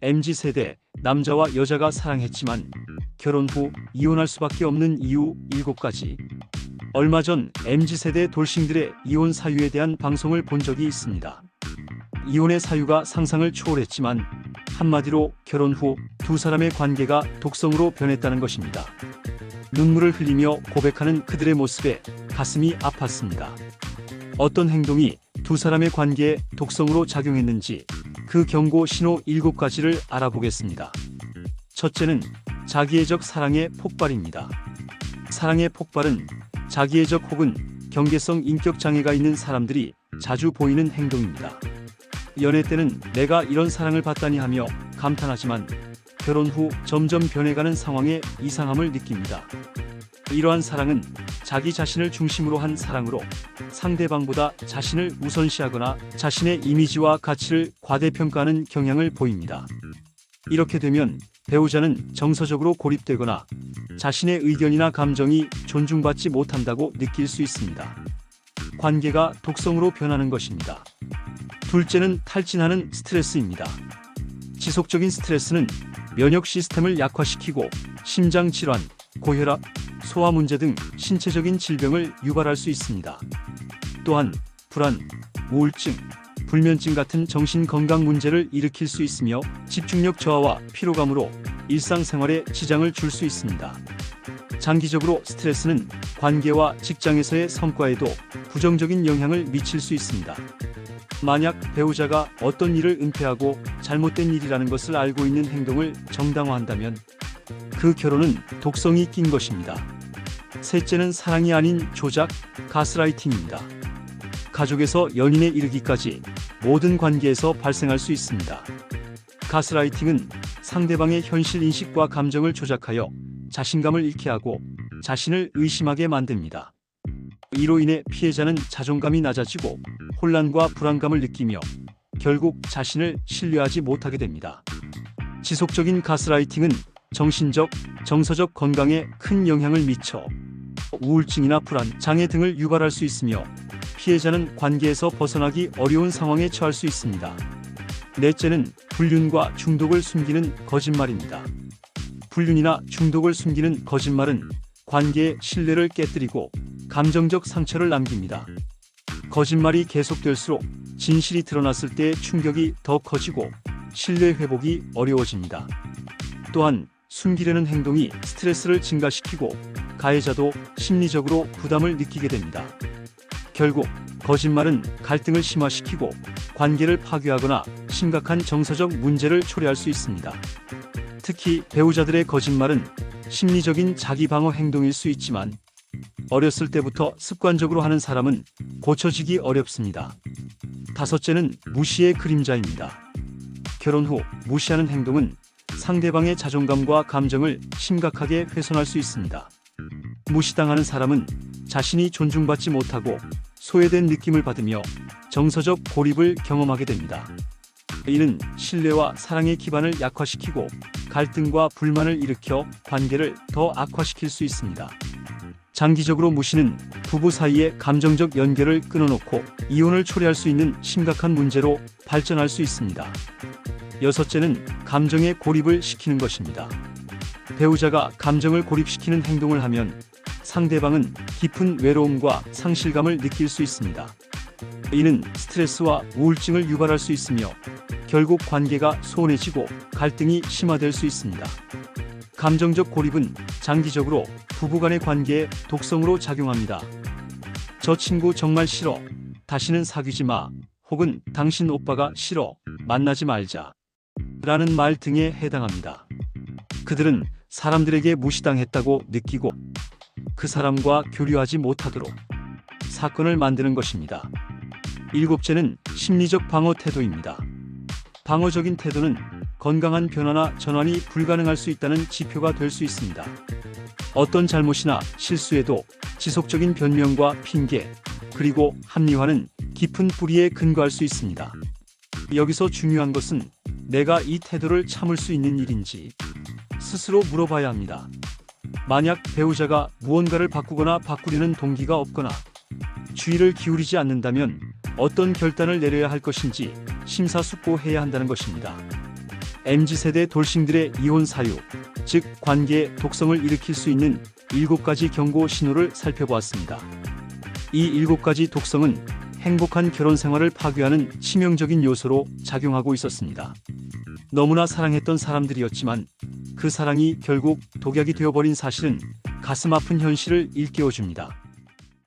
MZ세대 남자와 여자가 사랑했지만 결혼 후 이혼할 수밖에 없는 이유 7가지. 얼마 전 MZ세대 돌싱들의 이혼 사유에 대한 방송을 본 적이 있습니다. 이혼의 사유가 상상을 초월했지만 한마디로 결혼 후 두 사람의 관계가 독성으로 변했다는 것입니다. 눈물을 흘리며 고백하는 그들의 모습에 가슴이 아팠습니다. 어떤 행동이 두 사람의 관계에 독성으로 작용했는지 그 경고 신호 7가지를 알아보겠습니다. 첫째는 자기애적 사랑의 폭발입니다. 사랑의 폭발은 자기애적 혹은 경계성 인격 장애가 있는 사람들이 자주 보이는 행동입니다. 연애 때는 내가 이런 사랑을 받다니 하며 감탄하지만 결혼 후 점점 변해가는 상황에 이상함을 느낍니다. 이러한 사랑은 자기 자신을 중심으로 한 사랑으로 상대방보다 자신을 우선시하거나 자신의 이미지와 가치를 과대평가하는 경향을 보입니다. 이렇게 되면 배우자는 정서적으로 고립되거나 자신의 의견이나 감정이 존중받지 못한다고 느낄 수 있습니다. 관계가 독성으로 변하는 것입니다. 둘째는 탈진하는 스트레스입니다. 지속적인 스트레스는 면역 시스템을 약화시키고 심장질환, 고혈압, 소화 문제 등 신체적인 질병을 유발할 수 있습니다. 또한 불안, 우울증, 불면증 같은 정신건강 문제를 일으킬 수 있으며 집중력 저하와 피로감으로 일상생활에 지장을 줄 수 있습니다. 장기적으로 스트레스는 관계와 직장에서의 성과에도 부정적인 영향을 미칠 수 있습니다. 만약 배우자가 어떤 일을 은폐하고 잘못된 일이라는 것을 알고 있는 행동을 정당화한다면 그 결혼은 독성이 낀 것입니다. 셋째는 사랑이 아닌 조작, 가스라이팅입니다. 가족에서 연인에 이르기까지 모든 관계에서 발생할 수 있습니다. 가스라이팅은 상대방의 현실 인식과 감정을 조작하여 자신감을 잃게 하고 자신을 의심하게 만듭니다. 이로 인해 피해자는 자존감이 낮아지고 혼란과 불안감을 느끼며 결국 자신을 신뢰하지 못하게 됩니다. 지속적인 가스라이팅은 정신적, 정서적 건강에 큰 영향을 미쳐 우울증이나 불안, 장애 등을 유발할 수 있으며 피해자는 관계에서 벗어나기 어려운 상황에 처할 수 있습니다. 넷째는 불륜과 중독을 숨기는 거짓말입니다. 불륜이나 중독을 숨기는 거짓말은 관계의 신뢰를 깨뜨리고 감정적 상처를 남깁니다. 거짓말이 계속될수록 진실이 드러났을 때의 충격이 더 커지고 신뢰 회복이 어려워집니다. 또한 숨기려는 행동이 스트레스를 증가시키고 가해자도 심리적으로 부담을 느끼게 됩니다. 결국 거짓말은 갈등을 심화시키고 관계를 파괴하거나 심각한 정서적 문제를 초래할 수 있습니다. 특히 배우자들의 거짓말은 심리적인 자기방어 행동일 수 있지만 어렸을 때부터 습관적으로 하는 사람은 고쳐지기 어렵습니다. 다섯째는 무시의 그림자입니다. 결혼 후 무시하는 행동은 상대방의 자존감과 감정을 심각하게 훼손할 수 있습니다. 무시당하는 사람은 자신이 존중받지 못하고 소외된 느낌을 받으며 정서적 고립을 경험하게 됩니다. 이는 신뢰와 사랑의 기반을 약화시키고 갈등과 불만을 일으켜 관계를 더 악화시킬 수 있습니다. 장기적으로 무시는 부부 사이의 감정적 연결을 끊어놓고 이혼을 초래할 수 있는 심각한 문제로 발전할 수 있습니다. 여섯째는 감정의 고립을 시키는 것입니다. 배우자가 감정을 고립시키는 행동을 하면 상대방은 깊은 외로움과 상실감을 느낄 수 있습니다. 이는 스트레스와 우울증을 유발할 수 있으며 결국 관계가 소원해지고 갈등이 심화될 수 있습니다. 감정적 고립은 장기적으로 부부간의 관계에 독성으로 작용합니다. 저 친구 정말 싫어. 다시는 사귀지 마. 혹은 당신 오빠가 싫어. 만나지 말자. 라는 말 등에 해당합니다. 그들은 사람들에게 무시당했다고 느끼고 그 사람과 교류하지 못하도록 사건을 만드는 것입니다. 일곱째는 심리적 방어 태도입니다. 방어적인 태도는 건강한 변화나 전환이 불가능할 수 있다는 지표가 될 수 있습니다. 어떤 잘못이나 실수에도 지속적인 변명과 핑계, 그리고 합리화는 깊은 불의에 근거할 수 있습니다. 여기서 중요한 것은 내가 이 태도를 참을 수 있는 일인지 스스로 물어봐야 합니다. 만약 배우자가 무언가를 바꾸거나 바꾸려는 동기가 없거나 주의를 기울이지 않는다면 어떤 결단을 내려야 할 것인지 심사숙고해야 한다는 것입니다. MZ세대 돌싱들의 이혼 사유, 즉 관계의 독성을 일으킬 수 있는 7가지 경고 신호를 살펴보았습니다. 이 7가지 독성은 행복한 결혼 생활을 파괴하는 치명적인 요소로 작용하고 있었습니다. 너무나 사랑했던 사람들이었지만 그 사랑이 결국 독약이 되어버린 사실은 가슴 아픈 현실을 일깨워줍니다.